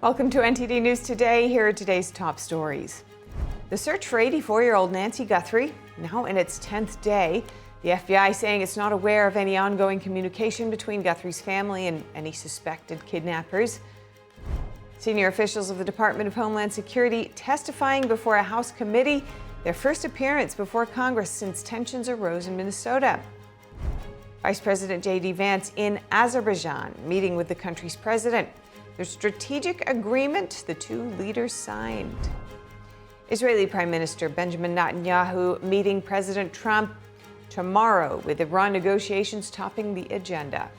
Welcome to NTD News Today. Here are today's top stories. The search for 84-year-old Nancy Guthrie, now in its 10th day. The FBI saying it's not aware of any ongoing communication between Guthrie's family and any suspected kidnappers. Senior officials of the Department of Homeland Security testifying before a House committee, their first appearance before Congress since tensions arose in Minnesota. Vice President J.D. Vance in Azerbaijan, meeting with the country's president. Their strategic agreement the two leaders signed. Israeli Prime Minister Benjamin Netanyahu meeting President Trump tomorrow, with Iran negotiations topping the agenda.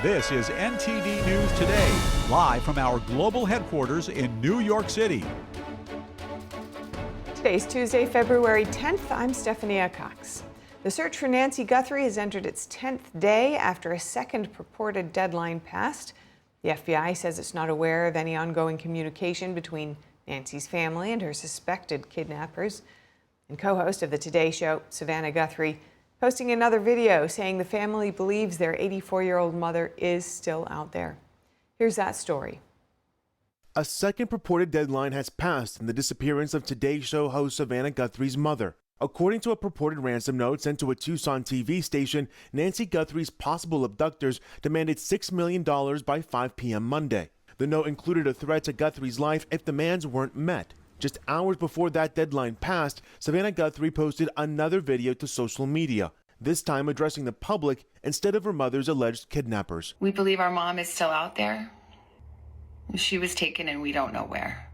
This is NTD News Today, live from our global headquarters in New York City. Today's Tuesday, February 10th. I'm Stephanie Cox. The search for Nancy Guthrie has entered its 10th day after a second purported deadline passed. The FBI says it's not aware of any ongoing communication between Nancy's family and her suspected kidnappers. And co-host of the Today Show, Savannah Guthrie, posting another video saying the family believes their 84-year-old mother is still out there. Here's that story. A second purported deadline has passed in the disappearance of Today Show host Savannah Guthrie's mother. According to a purported ransom note sent to a Tucson TV station, Nancy Guthrie's possible abductors demanded $6 million by 5 p.m. Monday. The note included a threat to Guthrie's life if demands weren't met. Just hours before that deadline passed, Savannah Guthrie posted another video to social media, this time addressing the public instead of her mother's alleged kidnappers. We believe our mom is still out there. She was taken and we don't know where.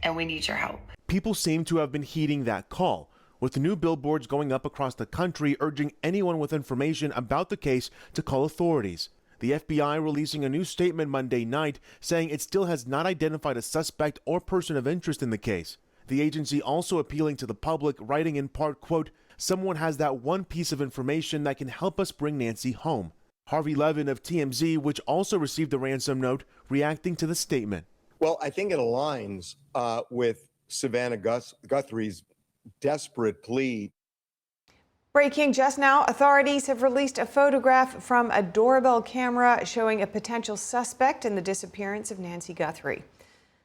And we need your help. People seem to have been heeding that call, with new billboards going up across the country urging anyone with information about the case to call authorities. The FBI releasing a new statement Monday night saying it still has not identified a suspect or person of interest in the case. The agency also appealing to the public, writing in part, quote, "Someone has that one piece of information that can help us bring Nancy home." Harvey Levin of TMZ, which also received a ransom note, reacting to the statement. Well, I think it aligns with Savannah Guthrie's desperate plea. Breaking just now, authorities have released a photograph from a doorbell camera showing a potential suspect in the disappearance of Nancy Guthrie.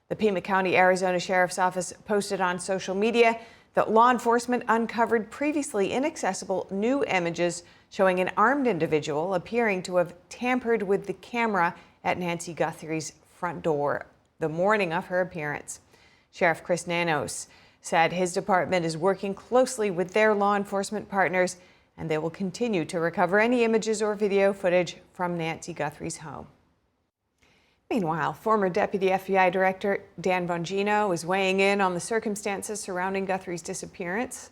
The Pima County, Arizona Sheriff's Office posted on social media that law enforcement uncovered previously inaccessible new images showing an armed individual appearing to have tampered with the camera at Nancy Guthrie's front door the morning of her appearance. Sheriff Chris Nanos said his department is working closely with their law enforcement partners, and they will continue to recover any images or video footage from Nancy Guthrie's home. Meanwhile, former Deputy FBI Director Dan Bongino is weighing in on the circumstances surrounding Guthrie's disappearance.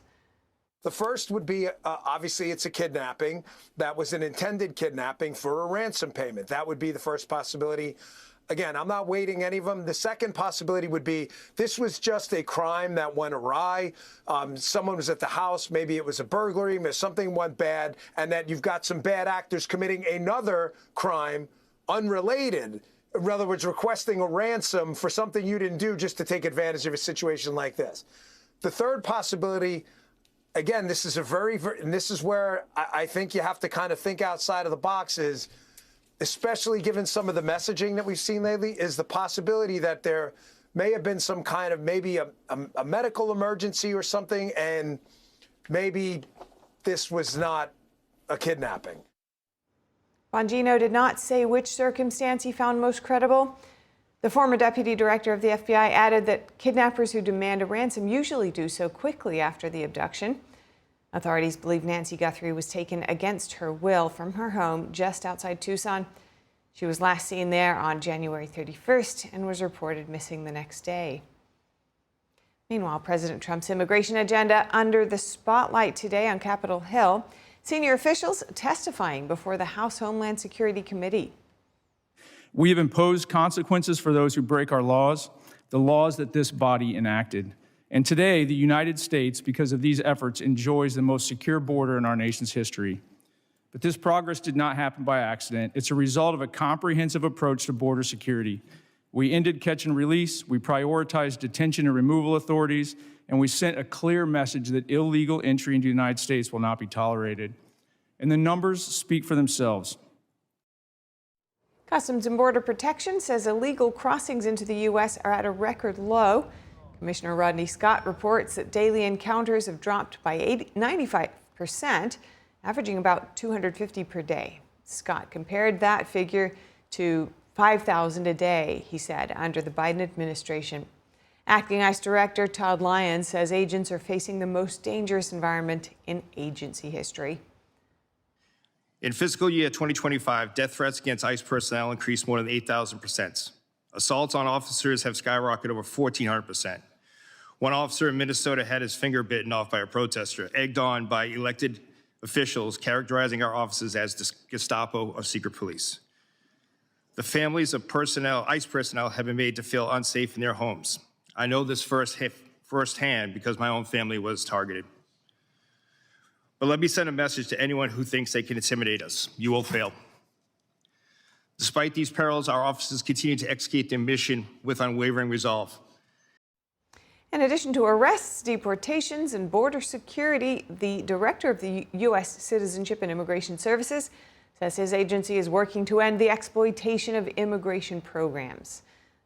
The first would be, obviously, it's a kidnapping. That was an intended kidnapping for a ransom payment. That would be the first possibility. Again, I'm not weighting any of them. The second possibility would be this was just a crime that went awry. Someone was at the house. Maybe it was a burglary. Maybe something went bad, and that you've got some bad actors committing another crime unrelated. In other words, requesting a ransom for something you didn't do just to take advantage of a situation like this. The third possibility, again, this is and this is where I think you have to kind of think outside of the box, is especially given some of the messaging that we've seen lately, is the possibility that there may have been some kind of maybe a medical emergency or something, and maybe this was not a kidnapping. Bongino did not say which circumstance he found most credible. The former deputy director of the FBI added that kidnappers who demand a ransom usually do so quickly after the abduction. Authorities believe Nancy Guthrie was taken against her will from her home just outside Tucson. She was last seen there on January 31st and was reported missing the next day. Meanwhile, President Trump's immigration agenda under the spotlight today on Capitol Hill. Senior officials testifying before the House Homeland Security Committee. We have imposed consequences for those who break our laws, the laws that this body enacted. And today, the United States, because of these efforts, enjoys the most secure border in our nation's history. But this progress did not happen by accident. It's a result of a comprehensive approach to border security. We ended catch and release, we prioritized detention and removal authorities, and we sent a clear message that illegal entry into the United States will not be tolerated. And the numbers speak for themselves. Customs and Border Protection says illegal crossings into the U.S. are at a record low. Commissioner Rodney Scott reports that daily encounters have dropped by 95%, averaging about 250 per day. Scott compared that figure to 5,000 a day, he said, under the Biden administration. Acting ICE Director Todd Lyons says agents are facing the most dangerous environment in agency history. In fiscal year 2025, death threats against ICE personnel increased more than 8,000%. Assaults on officers have skyrocketed over 1,400%. One officer in Minnesota had his finger bitten off by a protester, egged on by elected officials characterizing our officers as the Gestapo of secret police. The families of ICE personnel have been made to feel unsafe in their homes. I know this firsthand because my own family was targeted. But let me send a message to anyone who thinks they can intimidate us. You will fail. Despite these perils, our officers continue to execute their mission with unwavering resolve. In addition to arrests, deportations, and border security, the director of the U.S. Citizenship and Immigration Services says his agency is working to end the exploitation of immigration programs.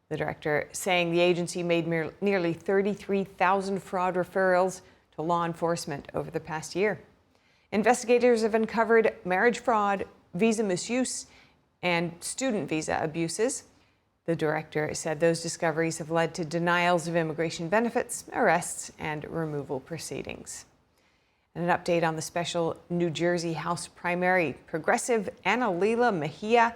The director saying the agency made nearly 33,000 fraud referrals to law enforcement over the past year. Investigators have uncovered marriage fraud, visa misuse, and student visa abuses. The director said those discoveries have led to denials of immigration benefits, arrests, and removal proceedings. And an update on the special New Jersey House primary. Progressive Analilia Mejia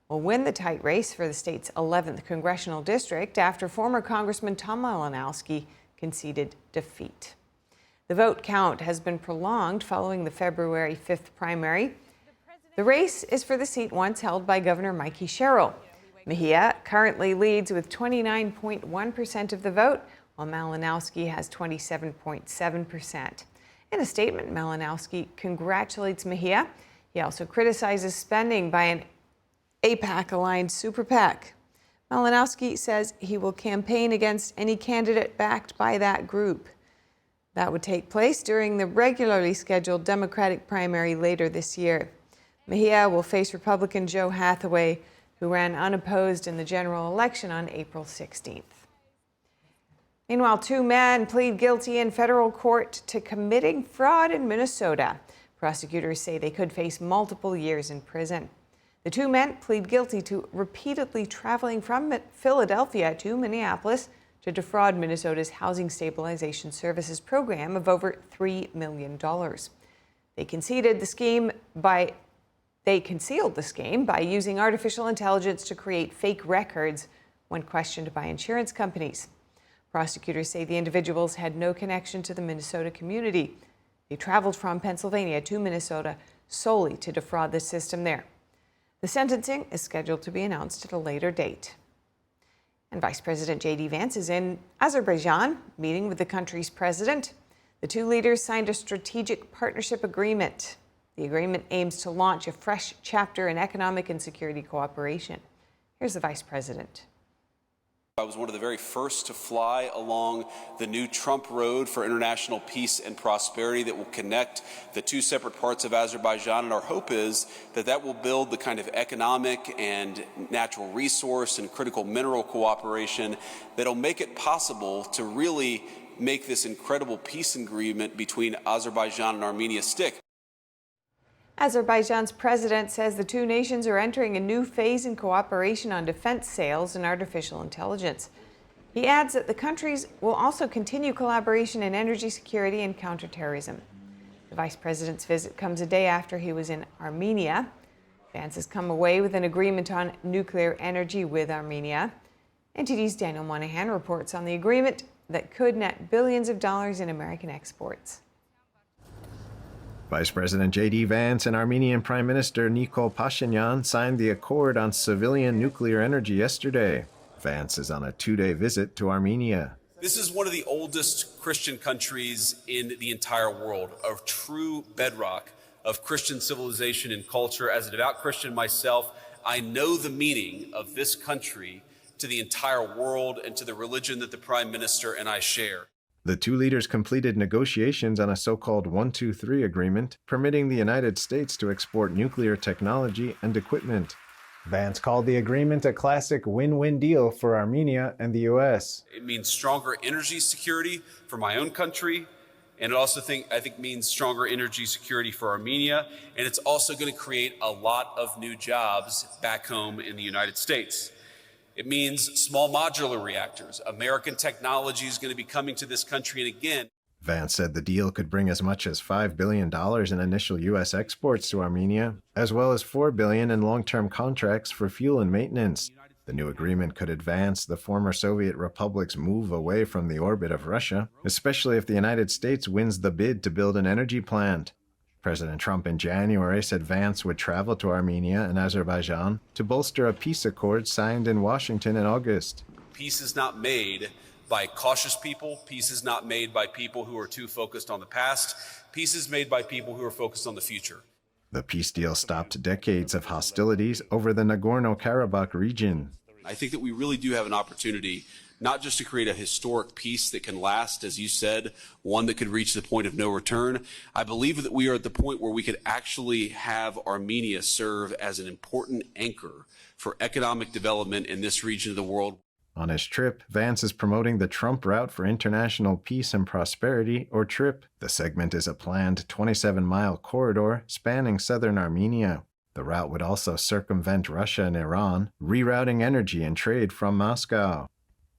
will win the tight race for the state's 11th congressional district after former Congressman Tom Malinowski conceded defeat. The vote count has been prolonged following the February 5th primary. The race is for the seat once held by Governor Mikey Sherrill. Mejia currently leads with 29.1% of the vote, while Malinowski has 27.7%. In a statement, Malinowski congratulates Mejia. He also criticizes spending by an AIPAC-aligned super PAC. Malinowski says he will campaign against any candidate backed by that group. That would take place during the regularly scheduled Democratic primary later this year. Mejia will face Republican Joe Hathaway, who ran unopposed in the general election on April 16th. Meanwhile, 2 men plead guilty in federal court to committing fraud in Minnesota. Prosecutors say they could face multiple years in prison. The 2 men plead guilty to repeatedly traveling from Philadelphia to Minneapolis to defraud Minnesota's Housing Stabilization Services program of over $3 million. They concealed the scheme by using artificial intelligence to create fake records when questioned by insurance companies. Prosecutors say the individuals had no connection to the Minnesota community. They traveled from Pennsylvania to Minnesota solely to defraud the system there. The sentencing is scheduled to be announced at a later date. And Vice President J.D. Vance is in Azerbaijan, meeting with the country's president. The 2 leaders signed a strategic partnership agreement. The agreement aims to launch a fresh chapter in economic and security cooperation. Here's the Vice President. I was one of the very first to fly along the new Trump Road for international peace and prosperity that will connect the 2 separate parts of Azerbaijan. And our hope is that that will build the kind of economic and natural resource and critical mineral cooperation that will make it possible to really make this incredible peace agreement between Azerbaijan and Armenia stick. Azerbaijan's president says the 2 nations are entering a new phase in cooperation on defense sales and artificial intelligence. He adds that the countries will also continue collaboration in energy security and counterterrorism. The vice president's visit comes a day after he was in Armenia. Vance has come away with an agreement on nuclear energy with Armenia. NTD's Daniel Monahan reports on the agreement that could net billions of dollars in American exports. Vice President J.D. Vance and Armenian Prime Minister Nikol Pashinyan signed the accord on civilian nuclear energy yesterday. Vance is on a 2-day visit to Armenia. This is one of the oldest Christian countries in the entire world, a true bedrock of Christian civilization and culture. As a devout Christian myself, I know the meaning of this country to the entire world and to the religion that the Prime Minister and I share. The two leaders completed negotiations on a so-called 1-2-3 agreement, permitting the United States to export nuclear technology and equipment. Vance called the agreement a classic win-win deal for Armenia and the U.S. It means stronger energy security for my own country, and it also I think means stronger energy security for Armenia, and it's also going to create a lot of new jobs back home in the United States. It means small modular reactors. American technology is going to be coming to this country, and again, Vance said the deal could bring as much as $5 billion in initial U.S. exports to Armenia, as well as $4 billion in long-term contracts for fuel and maintenance. The new agreement could advance the former Soviet republic's move away from the orbit of Russia, especially if the United States wins the bid to build an energy plant. President Trump in January said Vance would travel to Armenia and Azerbaijan to bolster a peace accord signed in Washington in August. peace is not made by cautious people. Peace is not made by people who are too focused on the past. Peace is made by people who are focused on the future. The peace deal stopped decades of hostilities over the Nagorno-Karabakh region. I think that we really do have an opportunity not just to create a historic peace that can last, as you said, one that could reach the point of no return. I believe that we are at the point where we could actually have Armenia serve as an important anchor for economic development in this region of the world. On his trip, Vance is promoting the Trump Route for International Peace and Prosperity, or TRIP. The segment is a planned 27-mile corridor spanning southern Armenia. The route would also circumvent Russia and Iran, rerouting energy and trade from Moscow.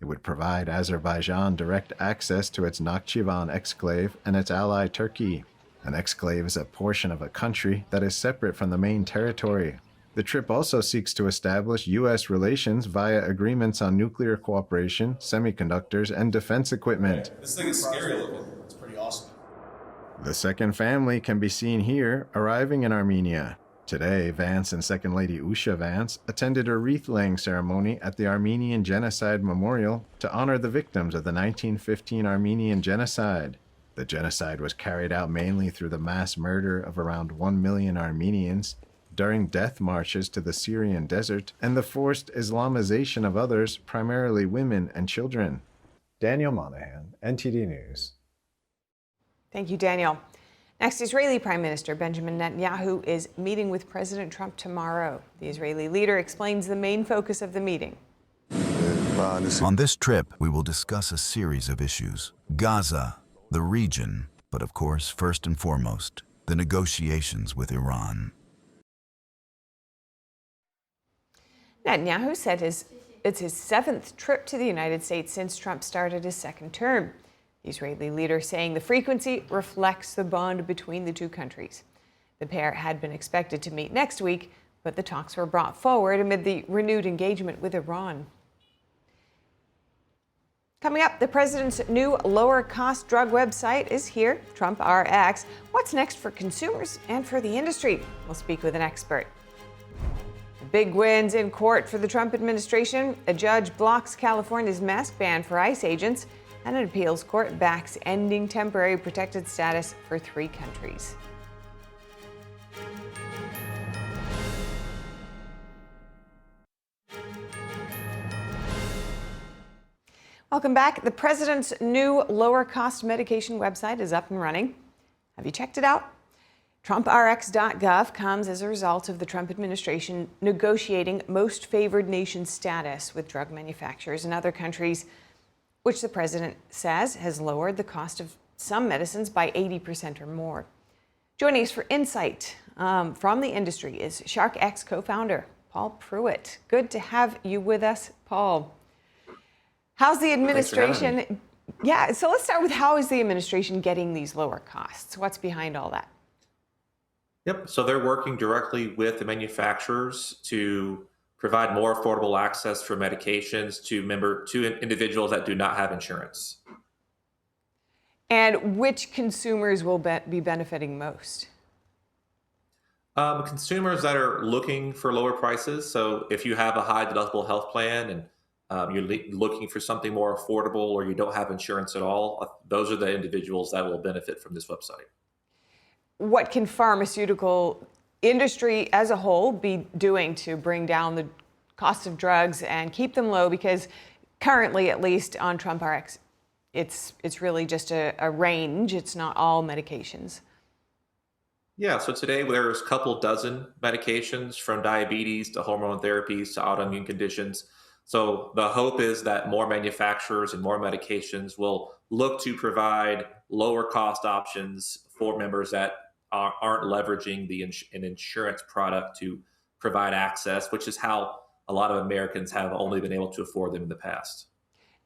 It would provide Azerbaijan direct access to its Nakhchivan exclave and its ally Turkey. An exclave is a portion of a country that is separate from the main territory. The trip also seeks to establish U.S. relations via agreements on nuclear cooperation, semiconductors, and defense equipment. This thing is scary looking. It's pretty awesome. The second family can be seen here, arriving in Armenia. Today, Vance and Second Lady Usha Vance attended a wreath-laying ceremony at the Armenian Genocide Memorial to honor the victims of the 1915 Armenian Genocide. The genocide was carried out mainly through the mass murder of around 1 million Armenians during death marches to the Syrian desert and the forced Islamization of others, primarily women and children. Daniel Monahan, NTD News. Thank you, Daniel. Next, Israeli Prime Minister Benjamin Netanyahu is meeting with President Trump tomorrow. The Israeli leader explains the main focus of the meeting. On this trip, we will discuss a series of issues: Gaza, the region, but of course, first and foremost, the negotiations with Iran. Netanyahu said it's his 7th trip to the United States since Trump started his 2nd term. The Israeli leader saying the frequency reflects the bond between the two countries. The pair had been expected to meet next week, but the talks were brought forward amid the renewed engagement with Iran. Coming up, the president's new lower-cost drug website is here, Trump RX. What's next for consumers and for the industry? We'll speak with an expert. Big wins in court for the Trump administration. A judge blocks California's mask ban for ICE agents, and an appeals court backs ending temporary protected status for 3 countries. Welcome back. The president's new lower-cost medication website is up and running. Have you checked it out? TrumpRx.gov comes as a result of the Trump administration negotiating most favored nation status with drug manufacturers in other countries, which the president says has lowered the cost of some medicines by 80% or more. Joining us for insight from the industry is SharkX co-founder Paul Pruitt. Good to have you with us, Paul. How's the administration? Yeah, so let's start with how is the administration getting these lower costs? What's behind all that? Yep. So they're working directly with the manufacturers to provide more affordable access for medications to individuals that do not have insurance. And which consumers will be benefiting most? Consumers that are looking for lower prices. So if you have a high deductible health plan and you're looking for something more affordable, or you don't have insurance at all, those are the individuals that will benefit from this website. What can pharmaceutical industry as a whole be doing to bring down the cost of drugs and keep them low, because currently, at least on Trump RX, it's really just a range. It's not all medications. Yeah, so today there's a couple dozen medications, from diabetes to hormone therapies to autoimmune conditions. So the hope is that more manufacturers and more medications will look to provide lower cost options for members that aren't leveraging an insurance product to provide access, which is how a lot of Americans have only been able to afford them in the past.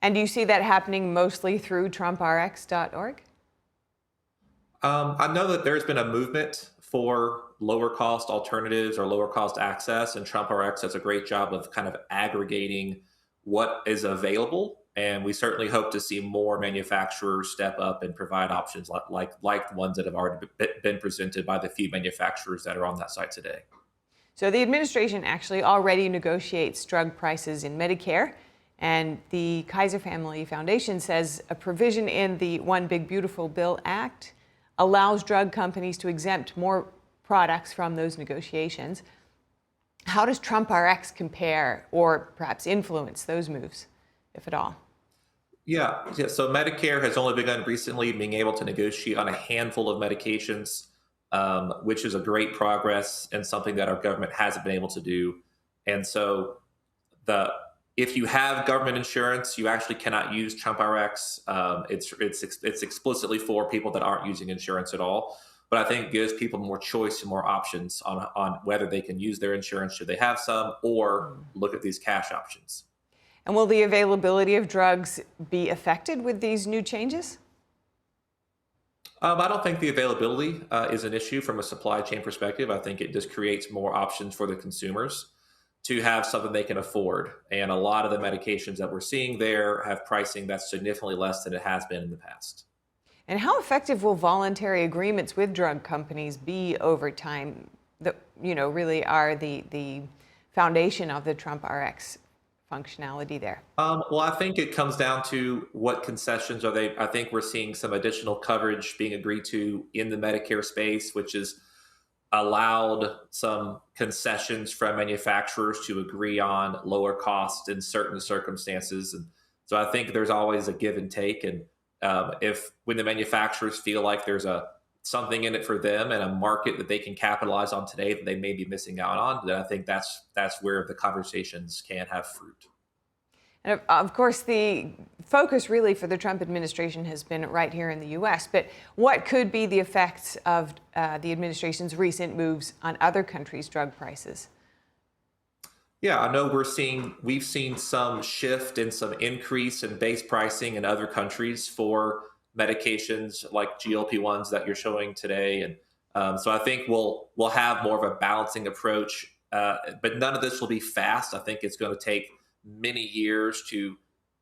And do you see that happening mostly through TrumpRx.org? I know that there's been a movement for lower cost alternatives or lower cost access, and TrumpRx does a great job of kind of aggregating what is available. And we certainly hope to see more manufacturers step up and provide options like the ones that have already been presented by the few manufacturers that are on that site today. So the administration actually already negotiates drug prices in Medicare, and the Kaiser Family Foundation says a provision in the One Big Beautiful Bill Act allows drug companies to exempt more products from those negotiations. How does TrumpRx compare or perhaps influence those moves, if at all? Yeah. So Medicare has only begun recently being able to negotiate on a handful of medications, which is a great progress and something that our government hasn't been able to do. And so if you have government insurance, you actually cannot use TrumpRx. It's explicitly for people that aren't using insurance at all. But I think it gives people more choice and more options on whether they can use their insurance should they have some, or look at these cash options. And will the availability of drugs be affected with these new changes? I don't think the availability is an issue from a supply chain perspective. I think it just creates more options for the consumers to have something they can afford. And a lot of the medications that we're seeing there have pricing that's significantly less than it has been in the past. And how effective will voluntary agreements with drug companies be over time that, really are the foundation of the TrumpRx functionality there? Well, I think it comes down to what concessions are they. I think we're seeing some additional coverage being agreed to in the Medicare space, which is allowed some concessions from manufacturers to agree on lower costs in certain circumstances. And so I think there's always a give and take. And when the manufacturers feel like there's something in it for them and a market that they can capitalize on today that they may be missing out on, then I think that's where the conversations can have fruit. And of course, the focus really for the Trump administration has been right here in the U.S., but what could be the effects of the administration's recent moves on other countries' drug prices? Yeah, I know we've seen some shift and some increase in base pricing in other countries for medications like GLP-1s that you're showing today. And so I think we'll have more of a balancing approach, but none of this will be fast. I think it's going to take many years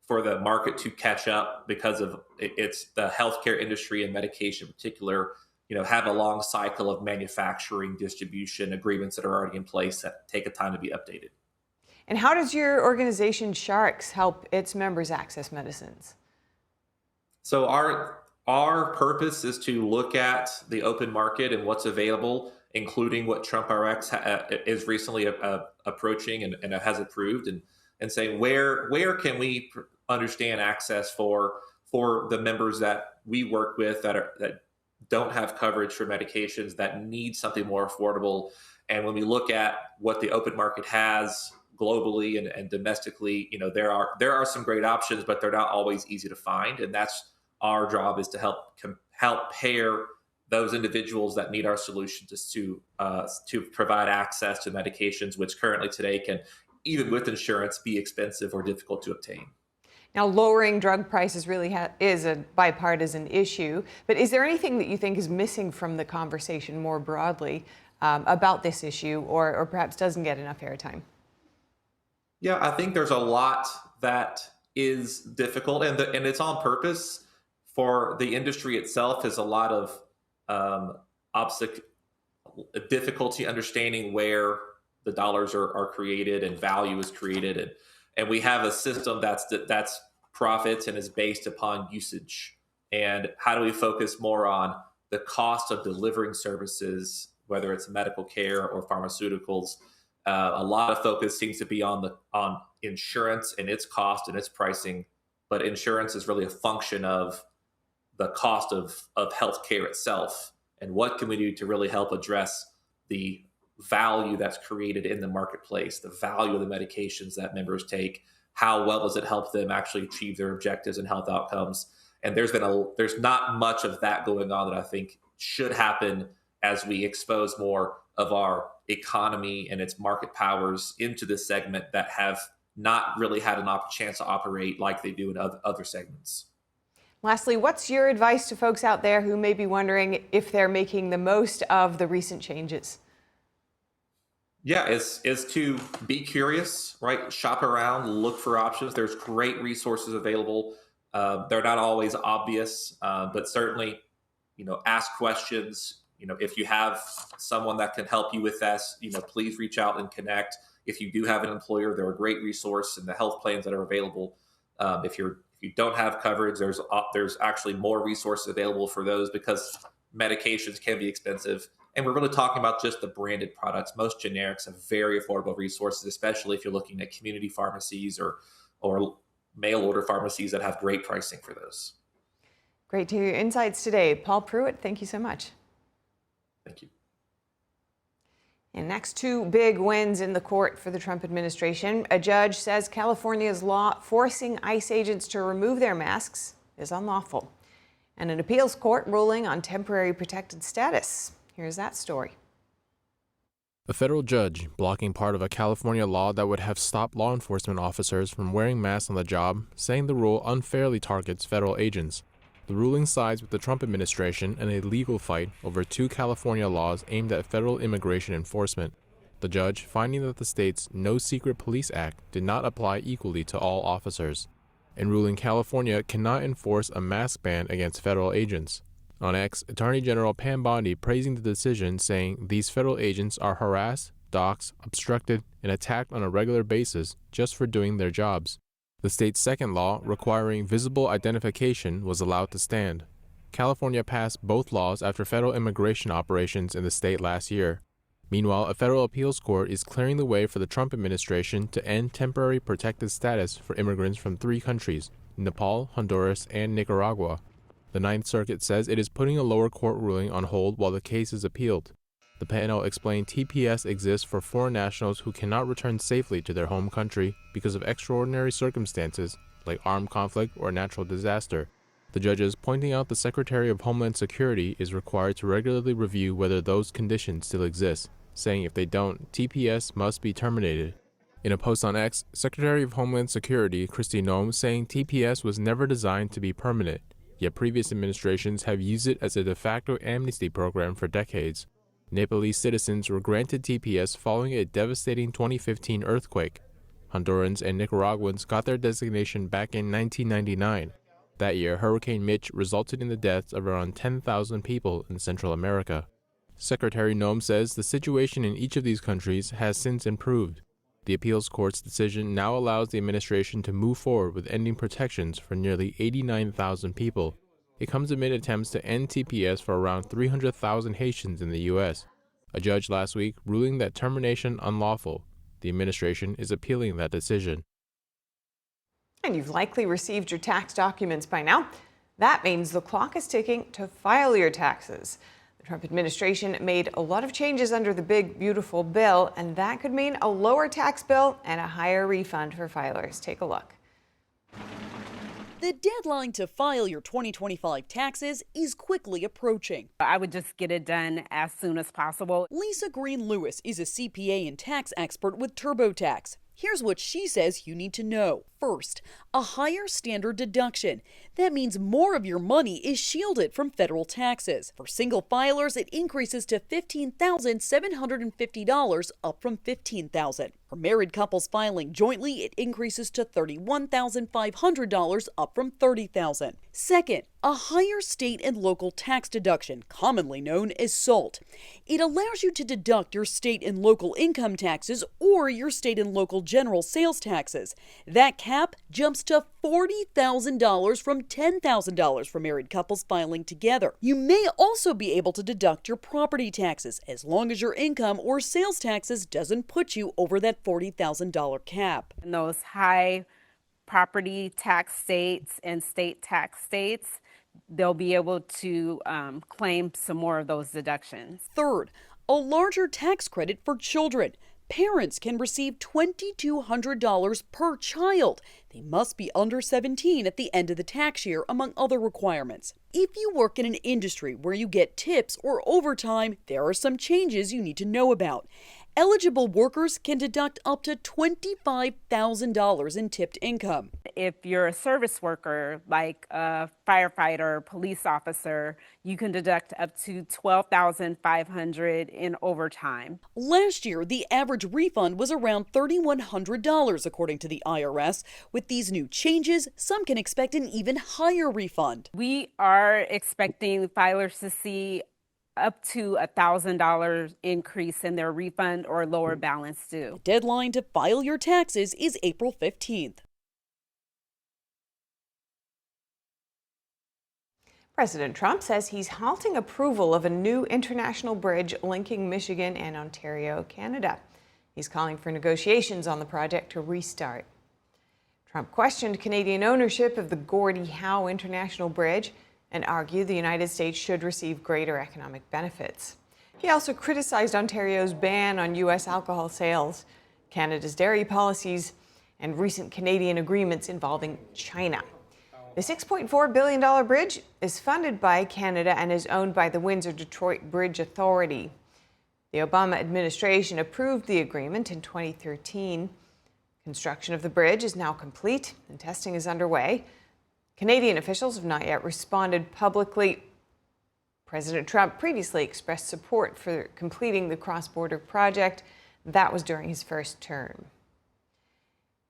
for the market to catch up, because of it's the healthcare industry and medication in particular, have a long cycle of manufacturing, distribution agreements that are already in place that take a time to be updated. And how does your organization Sharks help its members access medicines? So our purpose is to look at the open market and what's available, including what TrumpRx is recently approaching and has approved, and say where can we understand access for the members that we work with that don't have coverage for medications, that need something more affordable. And when we look at what the open market has globally and domestically, there are some great options, but they're not always easy to find. And that's our job, is to help pair those individuals that need our solutions to provide access to medications, which currently today can, even with insurance, be expensive or difficult to obtain. Now, lowering drug prices really is a bipartisan issue, but is there anything that you think is missing from the conversation more broadly about this issue, or perhaps doesn't get enough airtime? Yeah, I think there's a lot that is difficult, and it's on purpose. For the industry itself, is a lot of difficulty understanding where the dollars are created and value is created, and we have a system that's profits and is based upon usage. And how do we focus more on the cost of delivering services, whether it's medical care or pharmaceuticals, A lot of focus seems to be on insurance and its cost and its pricing, but insurance is really a function of the cost of healthcare itself. And what can we do to really help address the value that's created in the marketplace, the value of the medications that members take? How well does it help them actually achieve their objectives and health outcomes? And there's not much of that going on that I think should happen as we expose more of our economy and its market powers into this segment that have not really had an chance to operate like they do in other segments. Lastly, what's your advice to folks out there who may be wondering if they're making the most of the recent changes? Yeah, is to be curious, right? Shop around, look for options. There's great resources available. They're not always obvious, but certainly, ask questions. If you have someone that can help you with this, please reach out and connect. If you do have an employer, they're a great resource, and the health plans that are available. If you don't have coverage, there's actually more resources available for those, because medications can be expensive. And we're really talking about just the branded products. Most generics have very affordable resources, especially if you're looking at community pharmacies or mail order pharmacies that have great pricing for those. Great to hear your insights today. Paul Pruitt, thank you so much. Thank you. And next, two big wins in the court for the Trump administration. A judge says California's law forcing ICE agents to remove their masks is unlawful. And an appeals court ruling on temporary protected status. Here's that story. A federal judge blocking part of a California law that would have stopped law enforcement officers from wearing masks on the job, saying the rule unfairly targets federal agents. The ruling sides with the Trump administration in a legal fight over two California laws aimed at federal immigration enforcement. The judge finding that the state's No Secret Police Act did not apply equally to all officers, and ruling California cannot enforce a mask ban against federal agents. On X, Attorney General Pam Bondi praising the decision, saying these federal agents are harassed, doxxed, obstructed, and attacked on a regular basis just for doing their jobs. The state's second law, requiring visible identification, was allowed to stand. California passed both laws after federal immigration operations in the state last year. Meanwhile, a federal appeals court is clearing the way for the Trump administration to end temporary protected status for immigrants from three countries, Nepal, Honduras, and Nicaragua. The Ninth Circuit says it is putting a lower court ruling on hold while the case is appealed. The panel explained TPS exists for foreign nationals who cannot return safely to their home country because of extraordinary circumstances like armed conflict or natural disaster. The judges pointing out the Secretary of Homeland Security is required to regularly review whether those conditions still exist, saying if they don't, TPS must be terminated. In a post on X, Secretary of Homeland Security Kristi Noem saying TPS was never designed to be permanent, yet previous administrations have used it as a de facto amnesty program for decades. Nepalese citizens were granted TPS following a devastating 2015 earthquake. Hondurans and Nicaraguans got their designation back in 1999. That year, Hurricane Mitch resulted in the deaths of around 10,000 people in Central America. Secretary Noem says the situation in each of these countries has since improved. The appeals court's decision now allows the administration to move forward with ending protections for nearly 89,000 people. It comes amid attempts to end TPS for around 300,000 Haitians in the U.S. A judge last week ruling that termination unlawful. The administration is appealing that decision. And you've likely received your tax documents by now. That means the clock is ticking to file your taxes. The Trump administration made a lot of changes under the big, beautiful bill, and that could mean a lower tax bill and a higher refund for filers. Take a look. The deadline to file your 2025 taxes is quickly approaching. I would just get it done as soon as possible. Lisa Green Lewis is a CPA and tax expert with TurboTax. Here's what she says you need to know. First, a higher standard deduction. That means more of your money is shielded from federal taxes. For single filers, it increases to $15,750, up from $15,000. For married couples filing jointly, it increases to $31,500, up from $30,000. Second, a higher state and local tax deduction, commonly known as SALT. It allows you to deduct your state and local income taxes or your state and local general sales taxes. That cap jumps to $40,000 from $10,000 for married couples filing together. You may also be able to deduct your property taxes as long as your income or sales taxes doesn't put you over that $40,000 cap. In those high property tax states and state tax states, they'll be able to claim some more of those deductions. Third, a larger tax credit for children. Parents can receive $2,200 per child. They must be under 17 at the end of the tax year, among other requirements. If you work in an industry where you get tips or overtime, there are some changes you need to know about. Eligible workers can deduct up to $25,000 in tipped income. If you're a service worker, like a firefighter, police officer, you can deduct up to $12,500 in overtime. Last year, the average refund was around $3,100, according to the IRS. With these new changes, some can expect an even higher refund. We are expecting filers to see up to $1,000 increase in their refund or lower balance due. The deadline to file your taxes is April 15th. President Trump says he's halting approval of a new international bridge linking Michigan and Ontario, Canada. He's calling for negotiations on the project to restart. Trump questioned Canadian ownership of the Gordie Howe International Bridge and argued the United States should receive greater economic benefits. He also criticized Ontario's ban on U.S. alcohol sales, Canada's dairy policies, and recent Canadian agreements involving China. The $6.4 billion bridge is funded by Canada and is owned by the Windsor-Detroit Bridge Authority. The Obama administration approved the agreement in 2013. Construction of the bridge is now complete and testing is underway. Canadian officials have not yet responded publicly. President Trump previously expressed support for completing the cross-border project. That was during his first term.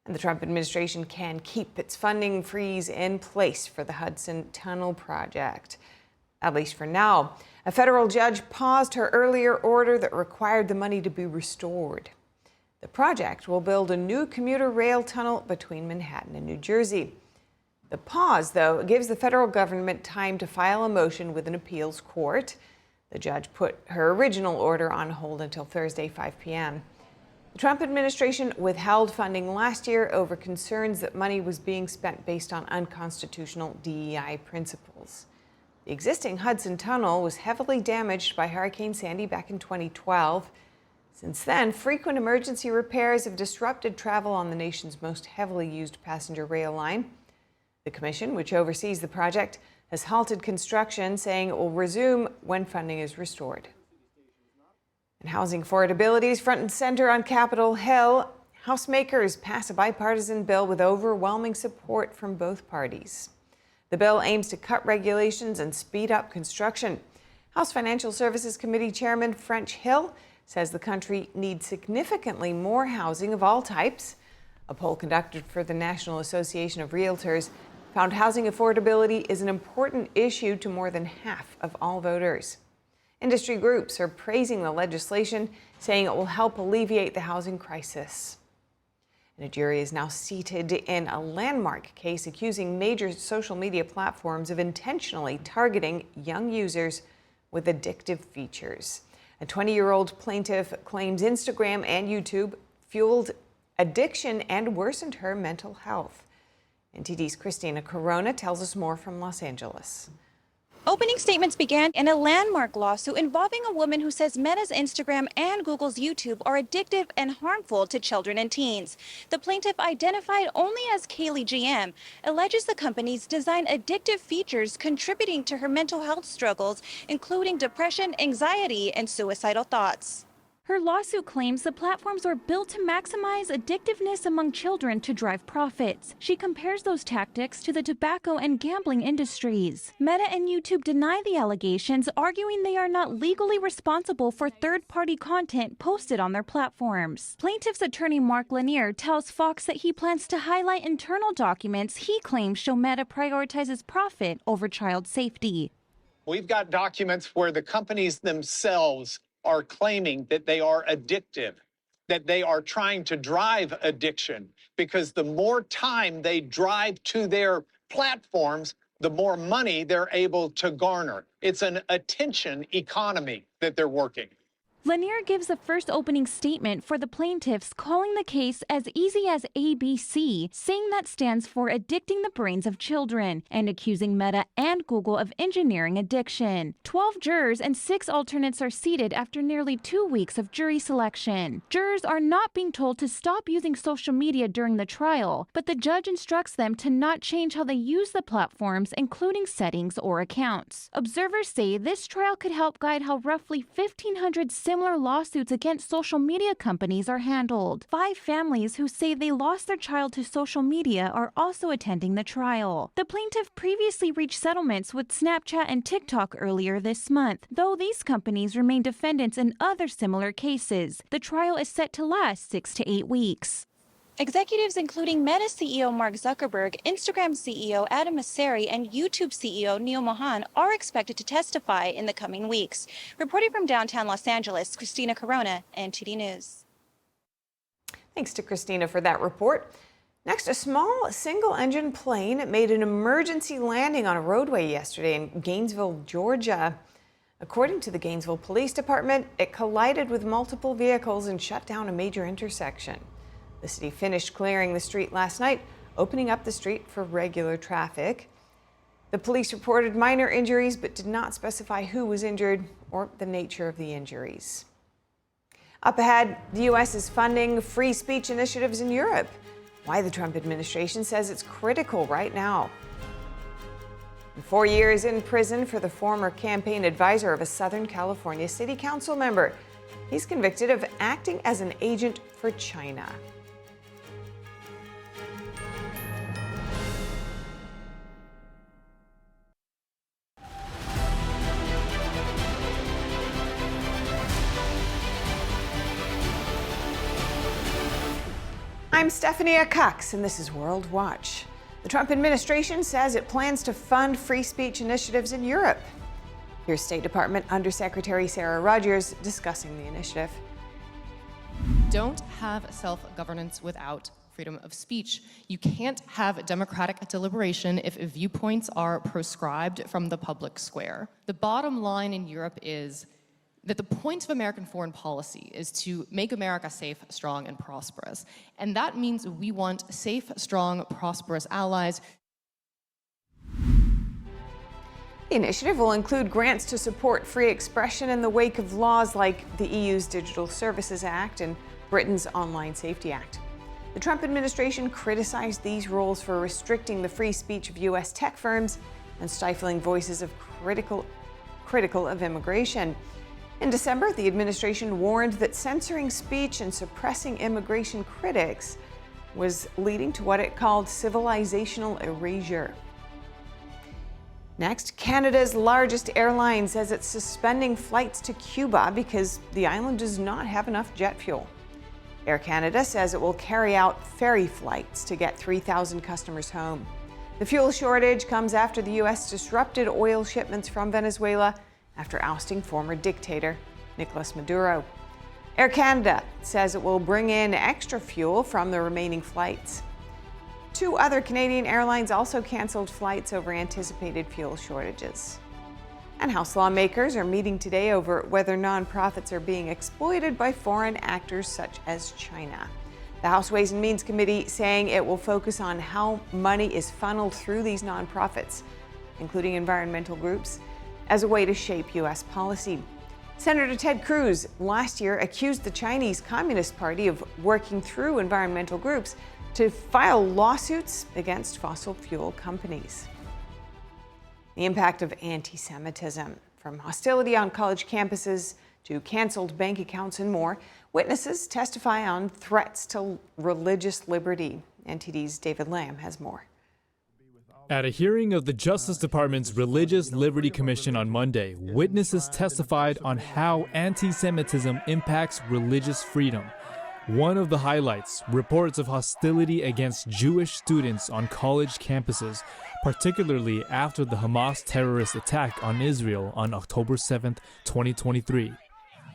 And the Trump administration can keep its funding freeze in place for the Hudson Tunnel project, at least for now. A federal judge paused her earlier order that required the money to be restored. The project will build a new commuter rail tunnel between Manhattan and New Jersey. The pause, though, gives the federal government time to file a motion with an appeals court. The judge put her original order on hold until Thursday, 5 p.m. The Trump administration withheld funding last year over concerns that money was being spent based on unconstitutional DEI principles. The existing Hudson Tunnel was heavily damaged by Hurricane Sandy back in 2012. Since then, frequent emergency repairs have disrupted travel on the nation's most heavily used passenger rail line. The commission, which oversees the project, has halted construction, saying it will resume when funding is restored. And housing affordability is front and center on Capitol Hill. House makers pass a bipartisan bill with overwhelming support from both parties. The bill aims to cut regulations and speed up construction. House Financial Services Committee Chairman French Hill says the country needs significantly more housing of all types. A poll conducted for the National Association of Realtors found housing affordability is an important issue to more than half of all voters. Industry groups are praising the legislation, saying it will help alleviate the housing crisis. And a jury is now seated in a landmark case accusing major social media platforms of intentionally targeting young users with addictive features. A 20-year-old plaintiff claims Instagram and YouTube fueled addiction and worsened her mental health. NTD's Christina Corona tells us more from Los Angeles. Opening statements began in a landmark lawsuit involving a woman who says Meta's Instagram and Google's YouTube are addictive and harmful to children and teens. The plaintiff, identified only as Kaylee GM, alleges the companies design addictive features contributing to her mental health struggles, including depression, anxiety, and suicidal thoughts. Her lawsuit claims the platforms were built to maximize addictiveness among children to drive profits. She compares those tactics to the tobacco and gambling industries. Meta and YouTube deny the allegations, arguing they are not legally responsible for third-party content posted on their platforms. Plaintiff's attorney Mark Lanier tells Fox that he plans to highlight internal documents he claims show Meta prioritizes profit over child safety. We've got documents where the companies themselves are claiming that they are addictive. that they are trying to drive addiction, because the more time they drive to their platforms, the more money they're able to garner. It's an attention economy that they're working. Lanier gives the first opening statement for the plaintiffs, calling the case as easy as ABC, saying that stands for addicting the brains of children, and accusing Meta and Google of engineering addiction. 12 jurors and 6 alternates are seated after nearly 2 weeks of jury selection. Jurors are not being told to stop using social media during the trial, but the judge instructs them to not change how they use the platforms, including settings or accounts. Observers say this trial could help guide how roughly 1,500 similar lawsuits against social media companies are handled. 5 families who say they lost their child to social media are also attending the trial. The plaintiff previously reached settlements with Snapchat and TikTok earlier this month, though these companies remain defendants in other similar cases. The trial is set to last 6 to 8 weeks. Executives including Meta CEO Mark Zuckerberg, Instagram CEO Adam Mosseri, and YouTube CEO Neil Mohan are expected to testify in the coming weeks. Reporting from downtown Los Angeles, Christina Corona, NTD News. Thanks to Christina for that report. Next, a small single-engine plane made an emergency landing on a roadway yesterday in Gainesville, Georgia. According to the Gainesville Police Department, it collided with multiple vehicles and shut down a major intersection. The city finished clearing the street last night, opening up the street for regular traffic. The police reported minor injuries but did not specify who was injured or the nature of the injuries. Up ahead, the U.S. is funding free speech initiatives in Europe. Why the Trump administration says it's critical right now. And 4 years in prison for the former campaign advisor of a Southern California city council member. He's convicted of acting as an agent for China. I'm Stephanie Cox, and this is World Watch. The Trump administration says it plans to fund free speech initiatives in Europe. Here's State Department Undersecretary Sarah Rogers discussing the initiative. Don't have self-governance without freedom of speech. You can't have democratic deliberation if viewpoints are proscribed from the public square. The bottom line in Europe is that the point of American foreign policy is to make America safe, strong, and prosperous. And that means we want safe, strong, prosperous allies. The initiative will include grants to support free expression in the wake of laws like the EU's Digital Services Act and Britain's Online Safety Act. The Trump administration criticized these rules for restricting the free speech of U.S. tech firms and stifling voices of critical of immigration. In December, the administration warned that censoring speech and suppressing immigration critics was leading to what it called civilizational erasure. Next, Canada's largest airline says it's suspending flights to Cuba because the island does not have enough jet fuel. Air Canada says it will carry out ferry flights to get 3,000 customers home. The fuel shortage comes after the U.S. disrupted oil shipments from Venezuela after ousting former dictator Nicolas Maduro. Air Canada says it will bring in extra fuel from the remaining flights. 2 other Canadian airlines also canceled flights over anticipated fuel shortages. And House lawmakers are meeting today over whether nonprofits are being exploited by foreign actors such as China. The House Ways and Means Committee saying it will focus on how money is funneled through these nonprofits, including environmental groups, as a way to shape U.S. policy. Senator Ted Cruz last year accused the Chinese Communist Party of working through environmental groups to file lawsuits against fossil fuel companies. The impact of anti-Semitism, from hostility on college campuses to canceled bank accounts and more, witnesses testify on threats to religious liberty. NTD's David Lamb has more. At a hearing of the Justice Department's Religious Liberty Commission on Monday, witnesses testified on how anti-Semitism impacts religious freedom. One of the highlights, reports of hostility against Jewish students on college campuses, particularly after the Hamas terrorist attack on Israel on October 7, 2023.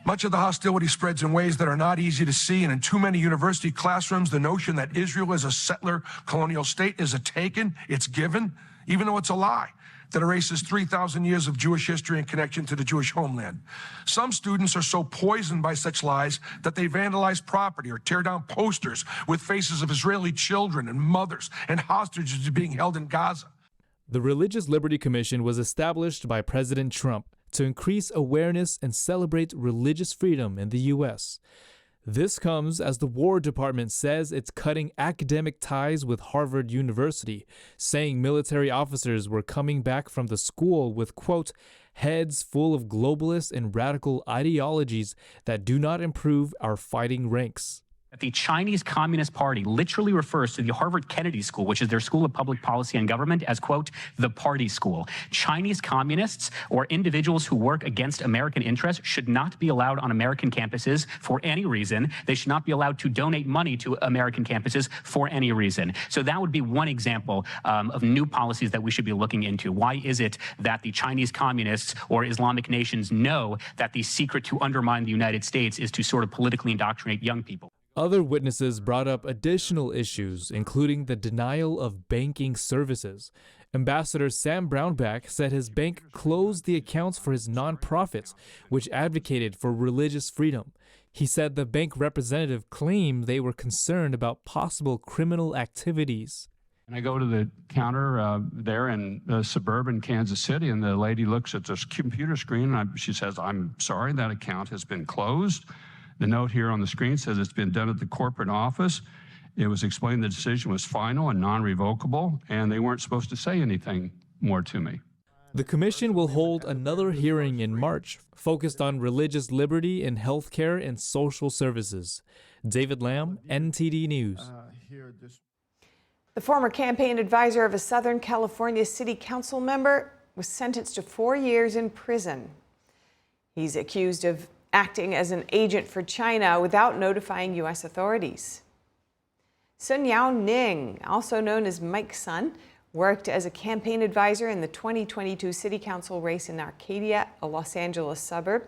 Much of the hostility spreads in ways that are not easy to see, and in too many university classrooms, the notion that Israel is a settler colonial state is a taken, it's given, even though it's a lie that erases 3,000 years of Jewish history and connection to the Jewish homeland. Some students are so poisoned by such lies that they vandalize property or tear down posters with faces of Israeli children and mothers and hostages being held in Gaza. The Religious Liberty Commission was established by President Trump to increase awareness and celebrate religious freedom in the U.S. This comes as the War Department says it's cutting academic ties with Harvard University, saying military officers were coming back from the school with, quote, heads full of globalist and radical ideologies that do not improve our fighting ranks. The Chinese Communist Party literally refers to the Harvard Kennedy School, which is their school of public policy and government, as, quote, the party school. Chinese communists or individuals who work against American interests should not be allowed on American campuses for any reason. They should not be allowed to donate money to American campuses for any reason. So that would be one example of new policies that we should be looking into. Why is it that the Chinese communists or Islamic nations know that the secret to undermine the United States is to sort of politically indoctrinate young people? Other witnesses brought up additional issues, including the denial of banking services. Ambassador Sam Brownback said his bank closed the accounts for his nonprofits, which advocated for religious freedom. He said the bank representative claimed they were concerned about possible criminal activities. And I go to the counter there in suburban Kansas City, and the lady looks at this computer screen, and she says, "I'm sorry, that account has been closed." The note here on the screen says it's been done at the corporate office. It was explained the decision was final and non-revocable, and they weren't supposed to say anything more to me. The commission will hold another hearing in March, focused on religious liberty in healthcare and social services. David Lamb, NTD News. The former campaign advisor of a Southern California city council member was sentenced to 4 years in prison. He's accused of acting as an agent for China without notifying U.S. authorities. Sun Yao Ning, also known as Mike's son, worked as a campaign advisor in the 2022 city council race in Arcadia, a Los Angeles suburb.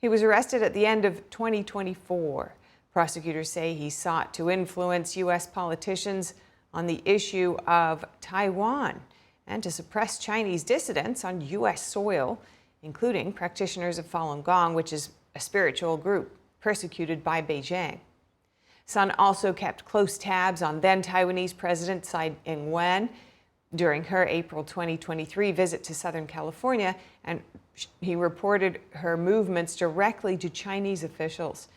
He was arrested at the end of 2024. Prosecutors say he sought to influence U.S. politicians on the issue of Taiwan and to suppress Chinese dissidents on U.S. soil, including practitioners of Falun Gong, which is a spiritual group persecuted by Beijing. Sun also kept close tabs on then Taiwanese President Tsai Ing-wen during her April 2023 visit to Southern California, and he reported her movements directly to Chinese officials.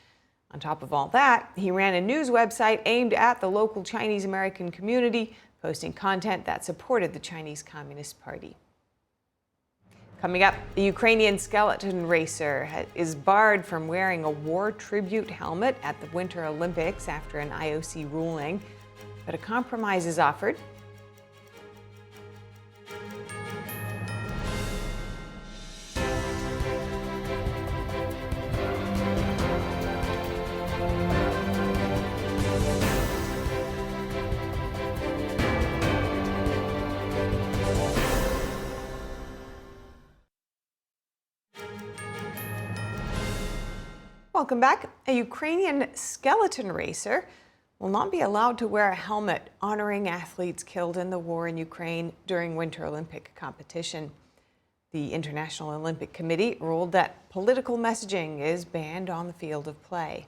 On top of all that, he ran a news website aimed at the local Chinese American community, posting content that supported the Chinese Communist Party. Coming up, the Ukrainian skeleton racer is barred from wearing a war tribute helmet at the Winter Olympics after an IOC ruling, but a compromise is offered. Welcome back. A Ukrainian skeleton racer will not be allowed to wear a helmet honoring athletes killed in the war in Ukraine during Winter Olympic competition. The International Olympic Committee ruled that political messaging is banned on the field of play.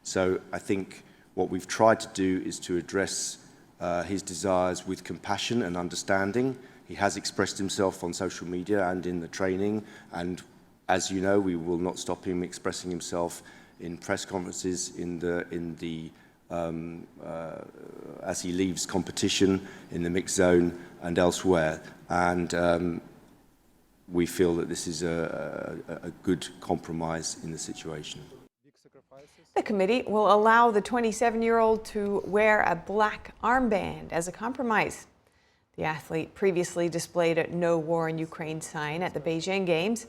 So I think what we've tried to do is to address his desires with compassion and understanding. He has expressed himself on social media and in the training, and as you know, we will not stop him expressing himself in press conferences as he leaves competition in the mixed zone and elsewhere. And we feel that this is a good compromise in the situation. The committee will allow the 27-year-old to wear a black armband as a compromise. The athlete previously displayed a "No War in Ukraine" sign at the Beijing Games.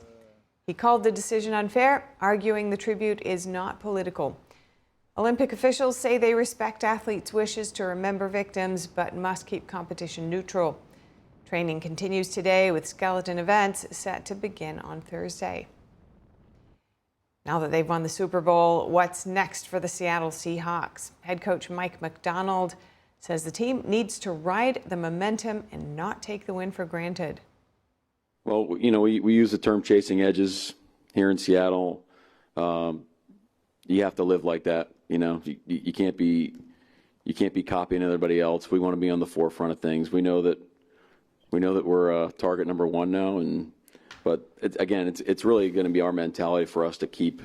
He called the decision unfair, arguing the tribute is not political. Olympic officials say they respect athletes' wishes to remember victims, but must keep competition neutral. Training continues today with skeleton events set to begin on Thursday. Now that they've won the Super Bowl, what's next for the Seattle Seahawks? Head coach Mike Macdonald says the team needs to ride the momentum and not take the win for granted. Well, we use the term chasing edges here in Seattle. You have to live like that. You can't be copying everybody else. We want to be on the forefront of things. We know that we're target number one now, but it's really going to be our mentality for us to keep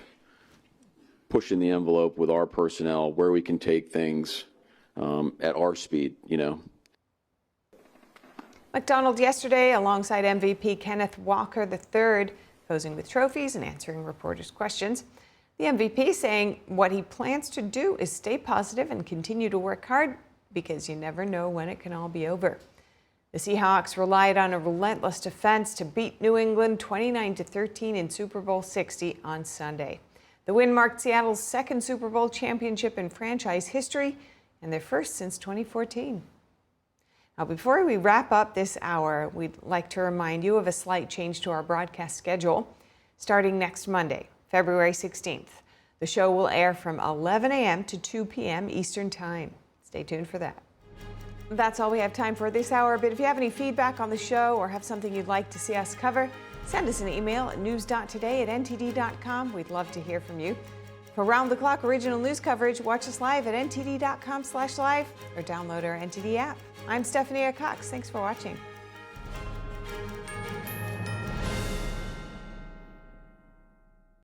pushing the envelope with our personnel where we can take things at our speed. McDonald yesterday alongside MVP Kenneth Walker III, posing with trophies and answering reporters' questions. The MVP saying what he plans to do is stay positive and continue to work hard because you never know when it can all be over. The Seahawks relied on a relentless defense to beat New England 29-13 in Super Bowl 60 on Sunday. The win marked Seattle's second Super Bowl championship in franchise history and their first since 2014. Now, before we wrap up this hour, we'd like to remind you of a slight change to our broadcast schedule. Starting next Monday, February 16th, the show will air from 11 a.m. to 2 p.m. Eastern Time. Stay tuned for that. That's all we have time for this hour, but if you have any feedback on the show or have something you'd like to see us cover, send us an email at news.today@ntd.com. We'd love to hear from you. For round-the-clock original news coverage, watch us live at ntd.com/live or download our NTD app. I'm Stephanie Cox. Thanks for watching.